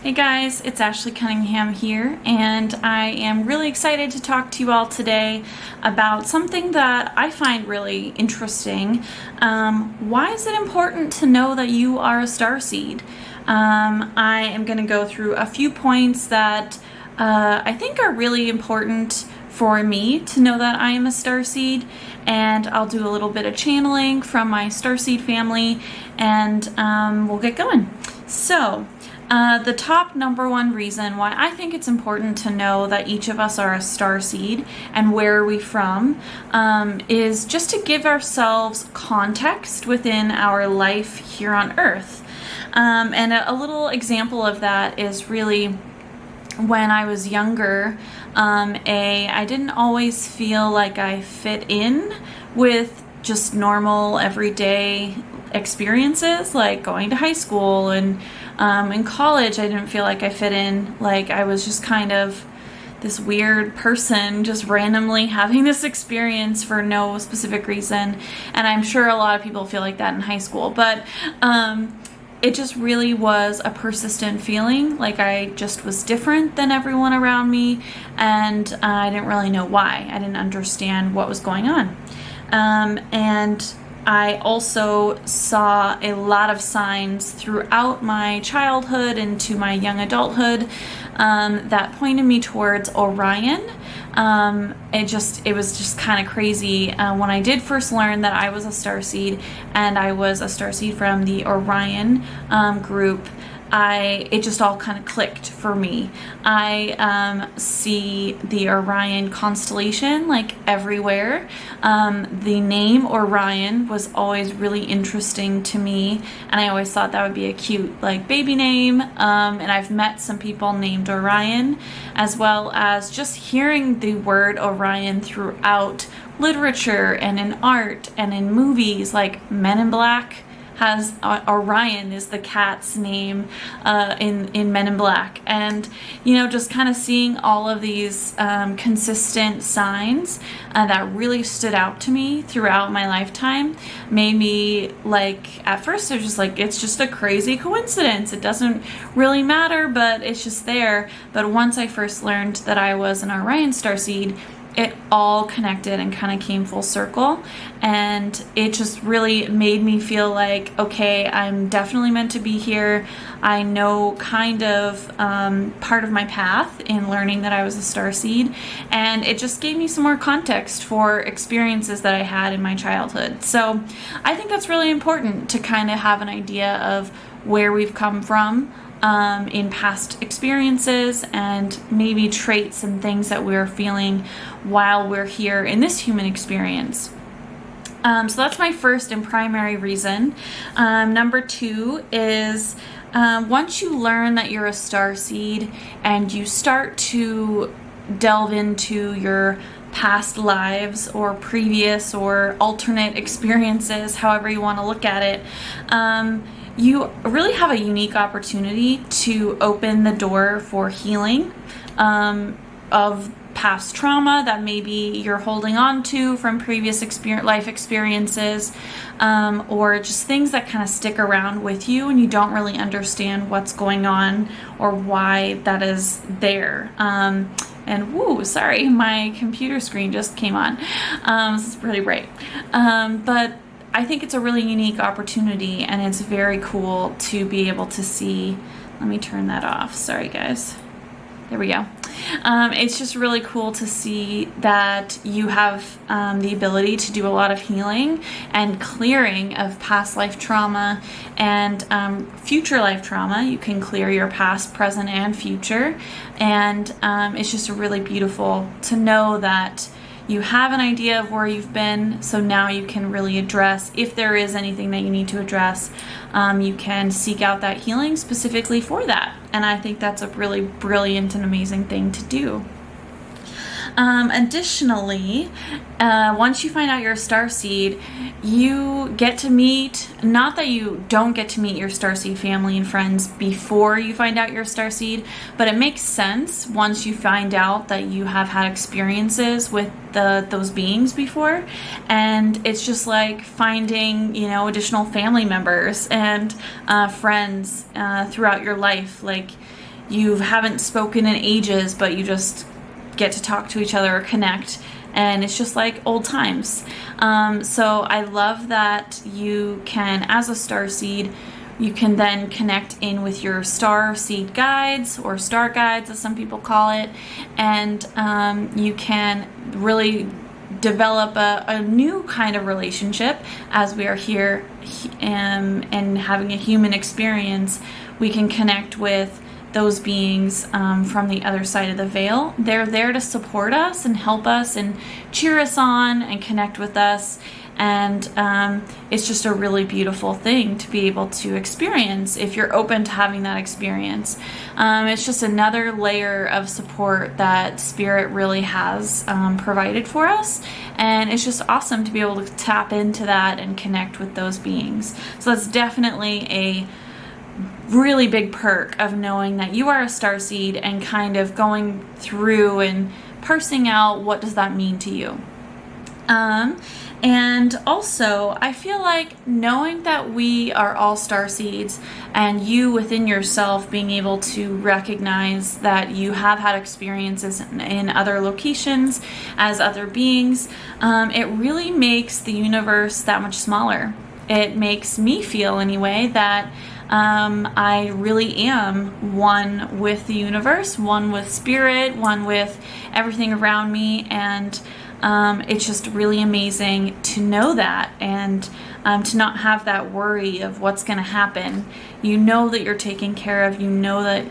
Hey guys, it's Ashley Cunningham here, and I am really excited to talk to you all today about something that I find really interesting. Why is it important to know that you are a starseed? I am going to go through a few points that I think are really important for me to know that I am a starseed, and I'll do a little bit of channeling from my starseed family, and we'll get going. So, the top number one reason why I think it's important to know that each of us are a starseed and where are we from is just to give ourselves context within our life here on Earth. And a little example of that is really when I was younger, I didn't always feel like I fit in with just normal everyday experiences, like going to high school, and in college I didn't feel like I fit in. Like I was just kind of this weird person just randomly having this experience for no specific reason, and I'm sure a lot of people feel like that in high school, but it just really was a persistent feeling like I just was different than everyone around me, and I didn't really know why. I didn't understand what was going on. And I also saw a lot of signs throughout my childhood into my young adulthood that pointed me towards Orion. It was just kind of crazy when I did first learn that I was a starseed, and I was a starseed from the Orion group. It just all kind of clicked for me. I see the Orion constellation like everywhere. The name Orion was always really interesting to me, and I always thought that would be a cute like baby name. And I've met some people named Orion, as well as just hearing the word Orion throughout literature and in art and in movies, like Men in Black has Orion is the cat's name in Men in Black, and just kind of seeing all of these consistent signs that really stood out to me throughout my lifetime made me like, at first I was just like, it's just a crazy coincidence, it doesn't really matter, but it's just there. But once I first learned that I was an Orion starseed, it all connected and kind of came full circle, and it just really made me feel like, okay, I'm definitely meant to be here. I know kind of part of my path in learning that I was a starseed, and it just gave me some more context for experiences that I had in my childhood. So I think that's really important to kind of have an idea of where we've come from in past experiences, and maybe traits and things that we're feeling while we're here in this human experience. So that's my first and primary reason. Number two is once you learn that you're a starseed and you start to delve into your past lives or previous or alternate experiences, however you want to look at it, you really have a unique opportunity to open the door for healing of past trauma that maybe you're holding on to from previous life experiences, or just things that kind of stick around with you and you don't really understand what's going on or why that is there. And woo, sorry, my computer screen just came on. This is really bright. But I think it's a really unique opportunity, and it's very cool to be able to see. Let me turn that off. Sorry, guys. There we go. It's just really cool to see that you have the ability to do a lot of healing and clearing of past life trauma and future life trauma. You can clear your past, present, and future. And it's just really beautiful to know that you have an idea of where you've been, so now you can really address, if there is anything that you need to address, you can seek out that healing specifically for that. And I think that's a really brilliant and amazing thing to do. Additionally, once you find out you're a starseed, you get to meet, not that you don't get to meet your starseed family and friends before you find out you're a starseed, but it makes sense once you find out that you have had experiences with those beings before, and it's just like finding, additional family members and friends throughout your life. Like, you haven't spoken in ages, but you just get to talk to each other or connect, and it's just like old times. So I love that you can, as a starseed, you can then connect in with your starseed guides, or star guides as some people call it, and you can really develop a new kind of relationship. As we are here and having a human experience, we can connect with those beings from the other side of the veil. They're there to support us and help us and cheer us on and connect with us. And it's just a really beautiful thing to be able to experience if you're open to having that experience. It's just another layer of support that Spirit really has provided for us. And it's just awesome to be able to tap into that and connect with those beings. So that's definitely a really big perk of knowing that you are a starseed and kind of going through and parsing out what does that mean to you. And also, I feel like knowing that we are all starseeds, and you within yourself being able to recognize that you have had experiences in other locations as other beings, it really makes the universe that much smaller. It makes me feel, anyway, that I really am one with the universe, one with Spirit, one with everything around me, and it's just really amazing to know that, and to not have that worry of what's going to happen. You know that you're taken care of. You know that,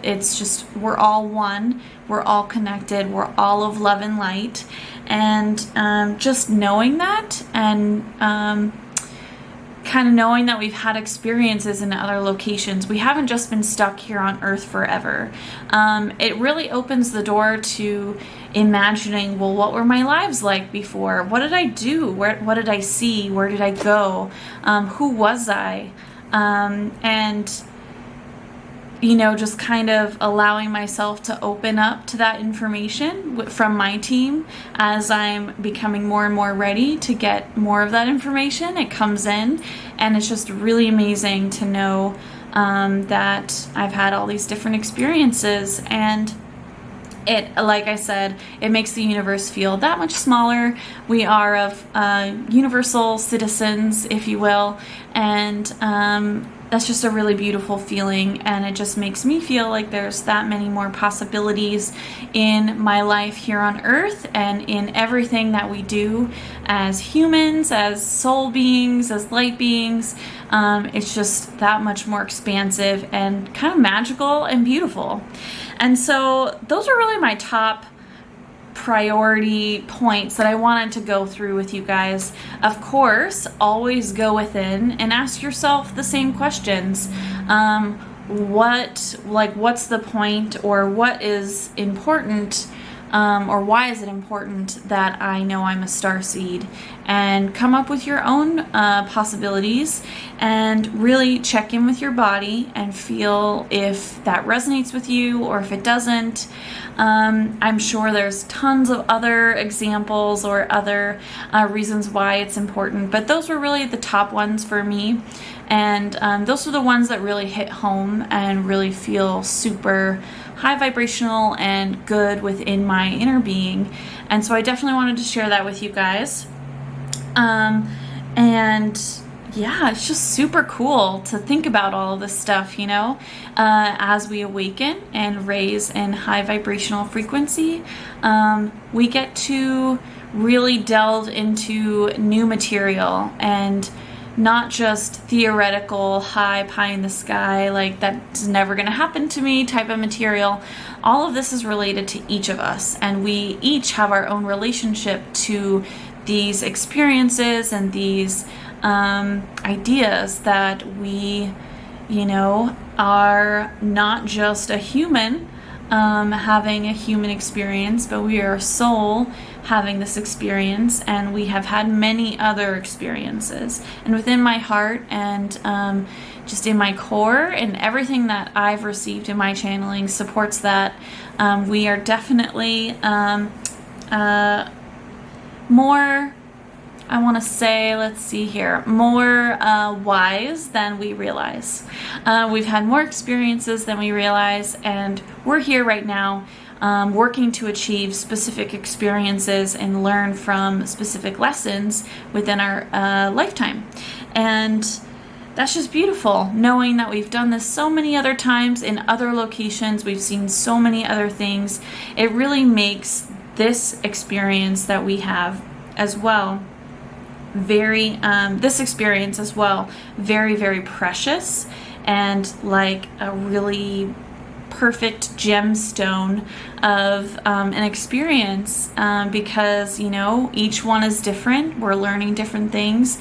it's just, we're all one. We're all connected. We're all of love and light. And just knowing that, and kind of knowing that we've had experiences in other locations. We haven't just been stuck here on Earth forever. It really opens the door to imagining, well, what were my lives like before? What did I do? What did I see? Where did I go? Who was I? And just kind of allowing myself to open up to that information from my team as I'm becoming more and more ready to get more of that information. It comes in, and it's just really amazing to know that I've had all these different experiences, and it, like I said, it makes the universe feel that much smaller. We are of universal citizens, if you will, and that's just a really beautiful feeling, and it just makes me feel like there's that many more possibilities in my life here on Earth and in everything that we do as humans, as soul beings, as light beings. It's just that much more expansive and kind of magical and beautiful. And so those are really my top priority points that I wanted to go through with you guys. Of course, always go within and ask yourself the same questions. What's the point, or what is important, or why is it important that I know I'm a starseed? And come up with your own possibilities, and really check in with your body and feel if that resonates with you or if it doesn't. I'm sure there's tons of other examples or other reasons why it's important, but those were really the top ones for me. And those are the ones that really hit home and really feel super high vibrational and good within my inner being. And so I definitely wanted to share that with you guys. And yeah, it's just super cool to think about all of this stuff, as we awaken and raise in high vibrational frequency. We get to really delve into new material, and not just theoretical high pie in the sky, like that's never going to happen to me type of material. All of this is related to each of us, and we each have our own relationship to these experiences and these ideas that we, are not just a human having a human experience, but we are a soul having this experience, and we have had many other experiences. And within my heart and just in my core, and everything that I've received in my channeling supports that. We are definitely more I want to say, let's see here, more wise than we realize. We've had more experiences than we realize, and we're here right now working to achieve specific experiences and learn from specific lessons within our lifetime. And that's just beautiful, knowing that we've done this so many other times in other locations. We've seen so many other things. It really makes this experience that we have as well very, very, very precious, and like a really perfect gemstone of an experience, because, you know, each one is different. We're learning different things.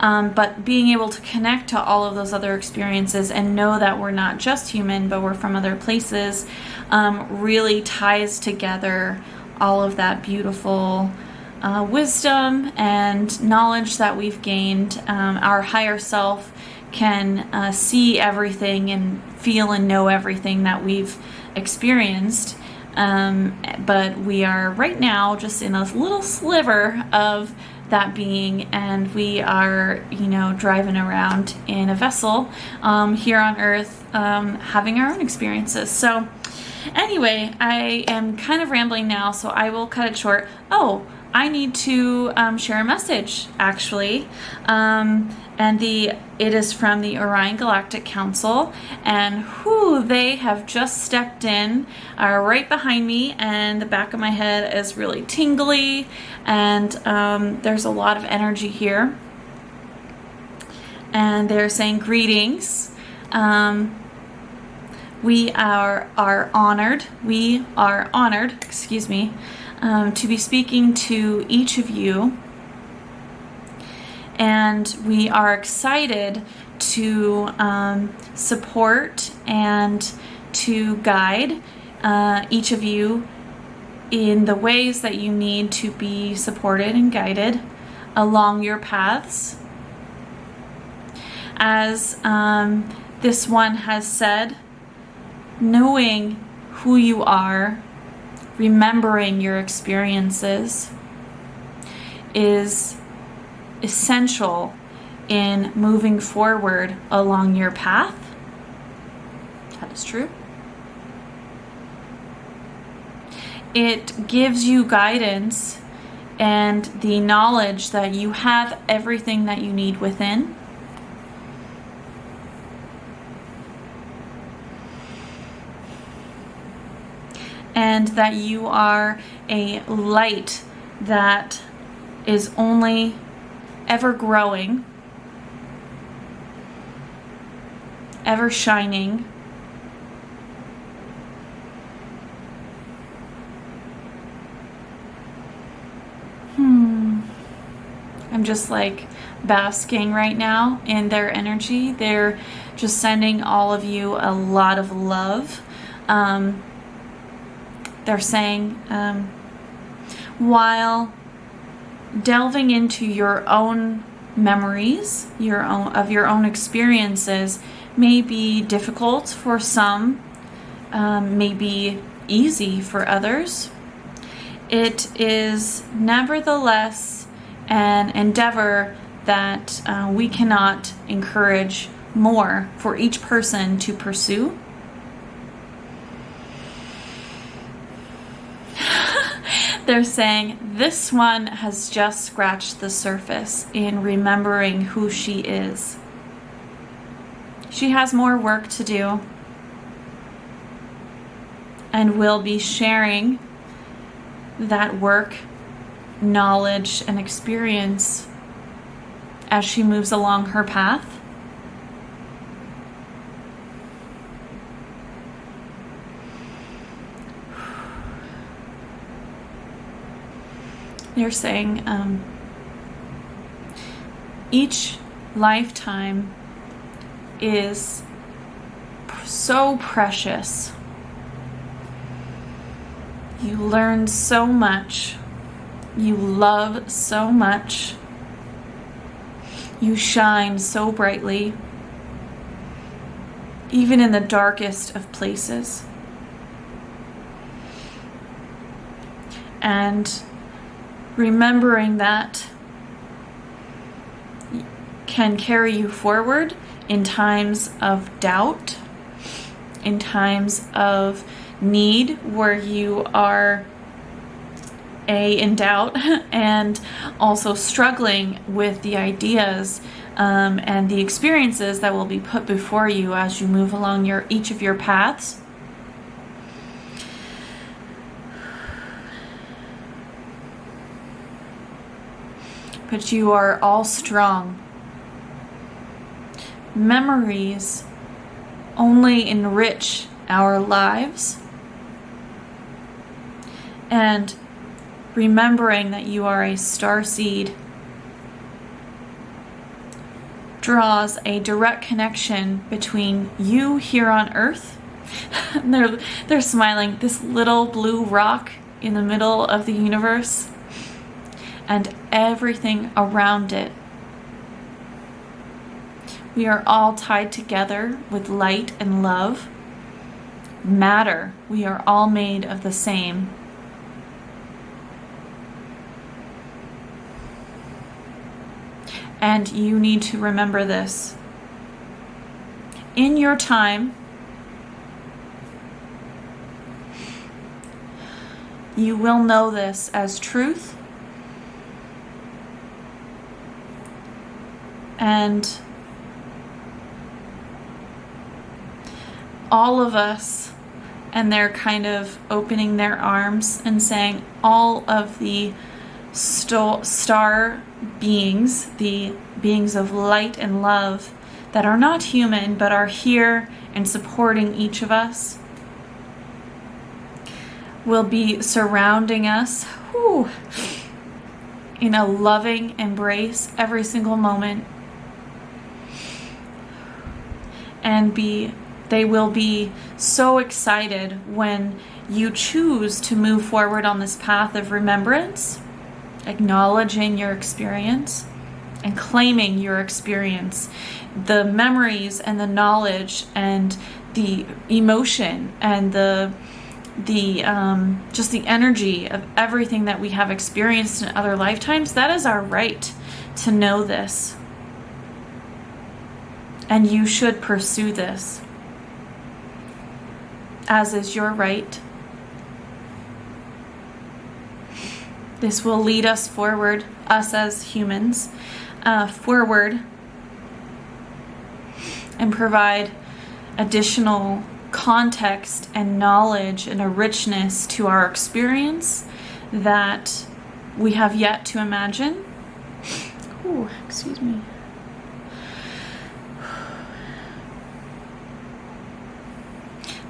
But being able to connect to all of those other experiences and know that we're not just human, but we're from other places, really ties together all of that beautiful wisdom and knowledge that we've gained. Our higher self can see everything and feel and know everything that we've experienced. But we are right now just in a little sliver of that being, and we are, you know, driving around in a vessel here on Earth, having our own experiences. So anyway, I am kind of rambling now, so I will cut it short. Oh, I need to share a message, actually. And it is from the Orion Galactic Council, and they have just stepped in right behind me, and the back of my head is really tingly, and there's a lot of energy here. And they're saying greetings. We are honored, to be speaking to each of you. And we are excited to support and to guide each of you in the ways that you need to be supported and guided along your paths. As this one has said, knowing who you are, remembering your experiences is essential in moving forward along your path. That is true. It gives you guidance and the knowledge that you have everything that you need within. And that you are a light that is only ever growing, ever shining. I'm just like basking right now in their energy. They're just sending all of you a lot of love. They're saying, while delving into your own memories, your own experiences may be difficult for some, may be easy for others, it is nevertheless an endeavor that we cannot encourage more for each person to pursue. They're saying this one has just scratched the surface in remembering who she is. She has more work to do and will be sharing that work, knowledge, and experience as she moves along her path. They're saying each lifetime is so precious. You learn so much. You love so much. You shine so brightly, even in the darkest of places. And remembering that can carry you forward in times of doubt, in times of need where you are in doubt and also struggling with the ideas and the experiences that will be put before you as you move along each of your paths. But you are all strong. Memories only enrich our lives. And remembering that you are a starseed draws a direct connection between you here on Earth. They're smiling. This little blue rock in the middle of the universe and everything around it. We are all tied together with light and love. Matter. We are all made of the same. And you need to remember this. In your time, you will know this as truth. And all of us, and they're kind of opening their arms and saying all of the star beings, the beings of light and love that are not human but are here and supporting each of us, will be surrounding us in a loving embrace every single moment. And they will be so excited when you choose to move forward on this path of remembrance, acknowledging your experience and claiming your experience, the memories and the knowledge and the emotion and the just the energy of everything that we have experienced in other lifetimes. That is our right to know this. And you should pursue this, as is your right. This will lead us forward, us as humans, forward, and provide additional context and knowledge and a richness to our experience that we have yet to imagine. Ooh, excuse me.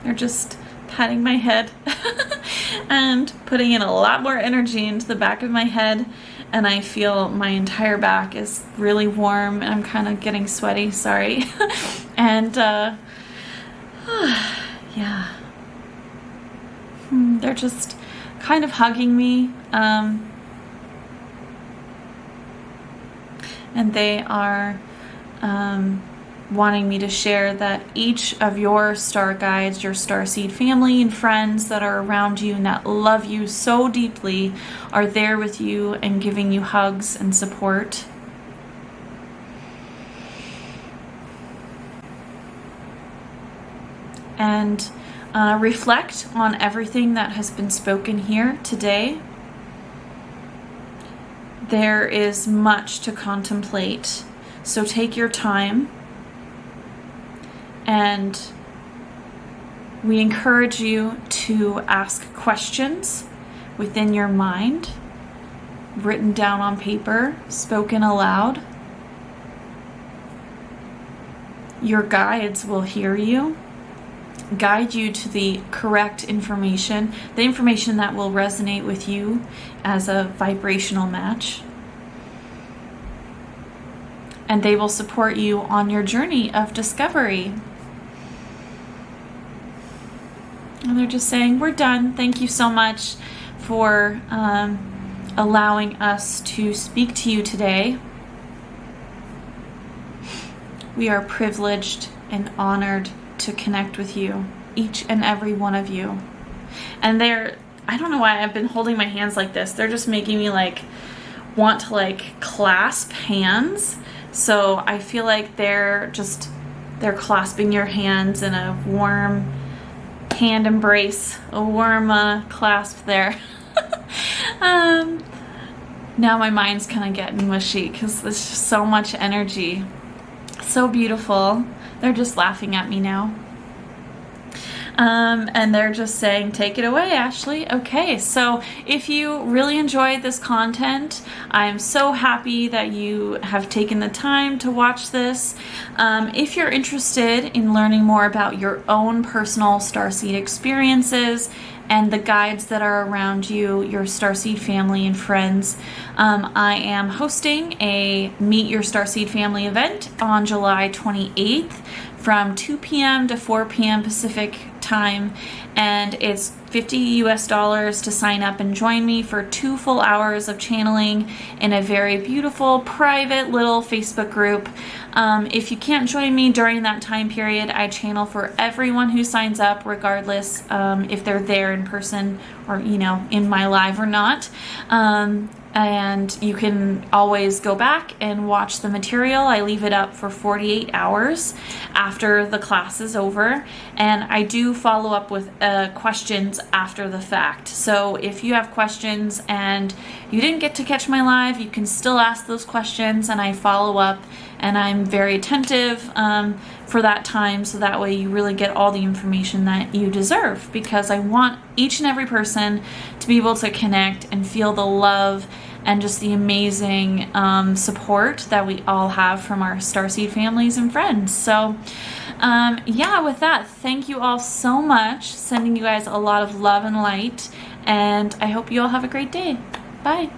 They're just patting my head and putting in a lot more energy into the back of my head, and I feel my entire back is really warm and I'm kind of getting sweaty, sorry. And yeah, they're just kind of hugging me, and they are wanting me to share that each of your star guides, your starseed family and friends that are around you and that love you so deeply are there with you and giving you hugs and support. And reflect on everything that has been spoken here today. There is much to contemplate, so take your time. And we encourage you to ask questions within your mind, written down on paper, spoken aloud. Your guides will hear you, guide you to the correct information, the information that will resonate with you as a vibrational match. And they will support you on your journey of discovery. And they're just saying, we're done. Thank you so much for allowing us to speak to you today. We are privileged and honored to connect with you, each and every one of you. And I don't know why I've been holding my hands like this. They're just making me want to clasp hands So I feel like they're clasping your hands in a warm hand embrace, a warm clasp there. Now my mind's kind of getting mushy because there's just so much energy. So beautiful. They're just laughing at me now. And they're just saying, take it away, Ashley. Okay, so if you really enjoyed this content, I'm so happy that you have taken the time to watch this. If you're interested in learning more about your own personal starseed experiences and the guides that are around you, your starseed family and friends, I am hosting a Meet Your Starseed Family event on July 28th from 2 p.m. to 4 p.m. Pacific time, and it's $50 to sign up and join me for 2 full hours of channeling in a very beautiful private little Facebook group. If you can't join me during that time period, I channel for everyone who signs up, regardless if they're there in person or, you know, in my live or not. And you can always go back and watch the material. I leave it up for 48 hours after the class is over, and I do follow up with questions after the fact. So if you have questions and you didn't get to catch my live, you can still ask those questions, and I follow up, and I'm very attentive for that time, so that way you really get all the information that you deserve, because I want each and every person to be able to connect and feel the love and just the amazing support that we all have from our starseed families and friends. So yeah, with that, thank you all so much. Sending you guys a lot of love and light, and I hope you all have a great day. Bye.